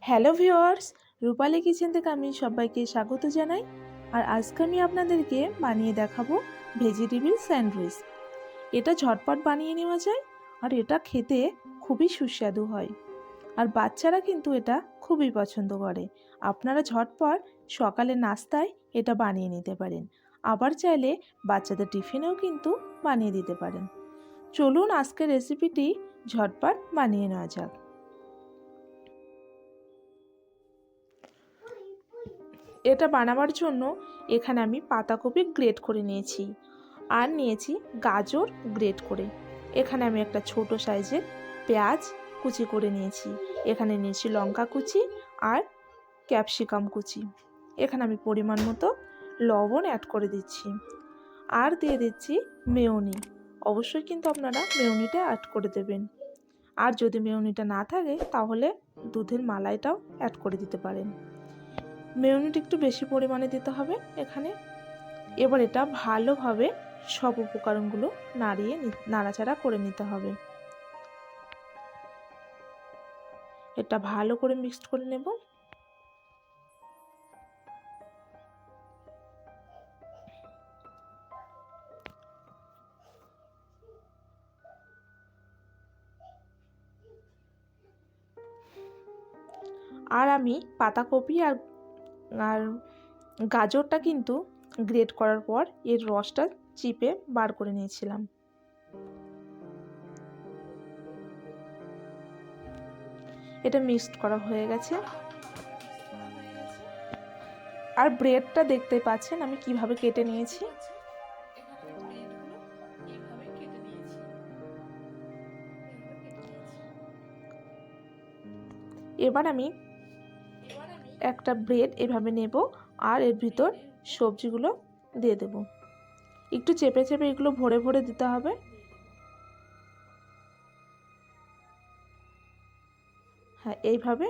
Hello viewers, রূপালী kitchen থেকে আমি সবাইকে স্বাগত জানাই। আর আজকে আমি আপনাদেরকে বানিয়ে দেখাবো ভেজিটেবিল স্যান্ডউইচ। এটা ঝটপট বানিয়ে নেওয়া যায় আর এটা খেতে খুবই সুস্বাদু হয়। আর বাচ্চারা কিন্তু এটা খুবই পছন্দ করে। আপনারা ঝটপট সকালে নাস্তায় এটা বানিয়ে নিতে পারেন, আবার চাইলে বাচ্চাদের টিফিনেও কিন্তু বানিয়ে দিতে পারেন। চলুন আজকের রেসিপিটি ঝটপট বানিয়ে নেওয়া যাক। এটা বানাবার জন্য এখানে আমি পাতাকপি গ্রেট করে নিয়েছি আর নিয়েছি গাজর গ্রেট করে। এখানে আমি একটা ছোট সাইজের পেঁয়াজ কুচি করে নিয়েছি। এখানে নিয়েছি লঙ্কা কুচি আর ক্যাপসিকাম কুচি। এখানে আমি পরিমাণ মতো লবণ অ্যাড করে দিচ্ছি আর দিয়ে দিচ্ছি মেয়োনি। অবশ্যই কিন্তু আপনারা মেয়োনিটা অ্যাড করে দেবেন। আর যদি মেয়োনিটা না থাকে তাহলে দুধের মালাইটাও অ্যাড করে দিতে পারেন। মেয়োনিটা একটু বেশি পরিমাণে দিতে হবে এখানে। এবার এটা ভালোভাবে সব উপকরণগুলো নাড়াচাড়া করে নিতে হবে। এটা ভালো করে মিক্সড করে নেব। আর আমি পাতাকপি আর গাজরটা কিন্তু গ্রেট করার পর এর রসটা চিপে বার করে নিয়েছিলাম। এটা মিক্সড করা হয়ে গেছে। আর ব্রেডটা দেখতে পাচ্ছেন আমি কিভাবে কেটে নিয়েছি। এবার আমি একটা ব্রেড এভাবে নেব আর এর ভিতর সবজিগুলো দিয়ে দেব। একটু চেপে চেপে এগুলো ভরে ভরে দিতে হবে। হ্যাঁ, এইভাবে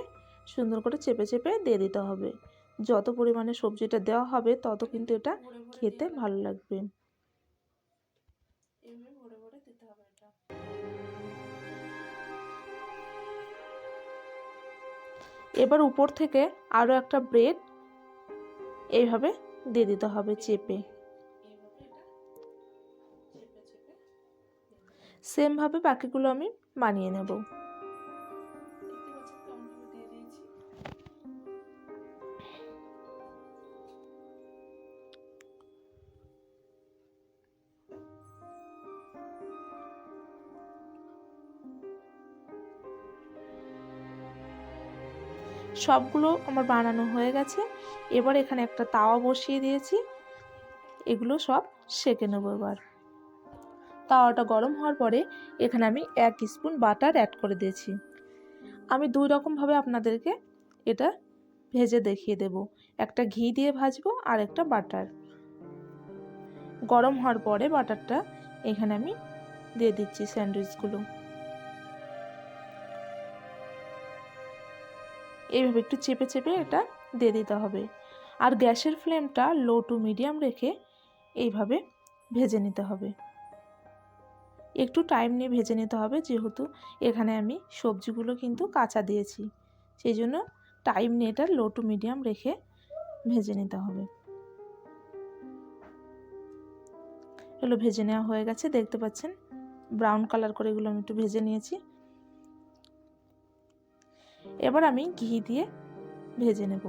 সুন্দর করে চেপে চেপে দিয়ে দিতে হবে। যত পরিমাণে সবজিটা দেওয়া হবে তত কিন্তু এটা খেতে ভালো লাগবে। এবার উপর থেকে আরও একটা ব্রেড এইভাবে দিয়ে দিতে হবে চেপে। সেমভাবে বাকিগুলো আমি বানিয়ে নেব। সবগুলো আমার বানানো হয়ে গেছে। এবার এখানে একটা তাওয়া বসিয়ে দিয়েছি, এগুলো সব সেঁকে নেব। এবার তাওয়াটা গরম হওয়ার পরে এখানে আমি 1 স্পুন বাটার অ্যাড করে দিয়েছি। আমি দুই রকমভাবে আপনাদেরকে এটা ভেজে দেখিয়ে দেব, একটা ঘি দিয়ে ভাজবো আর একটা বাটার। গরম হওয়ার পরে বাটারটা এখানে আমি দিয়ে দিচ্ছি স্যান্ডউইচগুলো। এইভাবে একটু চেপে চেপে এটা দিয়ে দিতে হবে। আর গ্যাসের ফ্লেমটা লো টু মিডিয়াম রেখে এইভাবে ভেজে নিতে হবে। একটু টাইম নিয়ে ভেজে নিতে হবে, যেহেতু এখানে আমি সবজিগুলো কিন্তু কাঁচা দিয়েছি, সেই জন্য টাইম নিয়ে এটা লো টু মিডিয়াম রেখে ভেজে নিতে হবে। এগুলো ভেজে নেওয়া হয়ে গেছে, দেখতে পাচ্ছেন ব্রাউন কালার করে এগুলো আমি একটু ভেজে নিয়েছি। এবার আমি ঘি দিয়ে ভেজে নেব।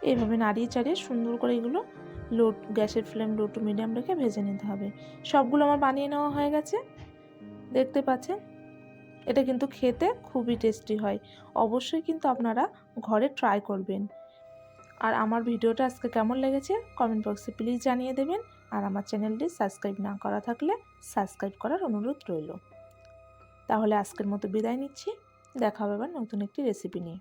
এইভাবে নাড়িয়ে চাড়িয়ে সুন্দর করে এগুলো গ্যাসের ফ্লেম লো টু মিডিয়াম রেখে ভেজে নিতে হবে। সবগুলো আমার বানিয়ে নেওয়া হয়ে গেছে, দেখতে পাচ্ছেন। এটা কিন্তু খেতে খুবই টেস্টি হয়। অবশ্যই কিন্তু আপনারা ঘরে ট্রাই করবেন। আর আমার ভিডিওটা আজকে কেমন লেগেছে কমেন্ট বক্সে প্লিজ জানিয়ে দেবেন। আর আমার চ্যানেলটি সাবস্ক্রাইব না করা থাকলে সাবস্ক্রাইব করার অনুরোধ রইল। তাহলে আজকের মতো বিদায় নিচ্ছি, দেখা হবে আবার নতুন একটি রেসিপি নিয়ে।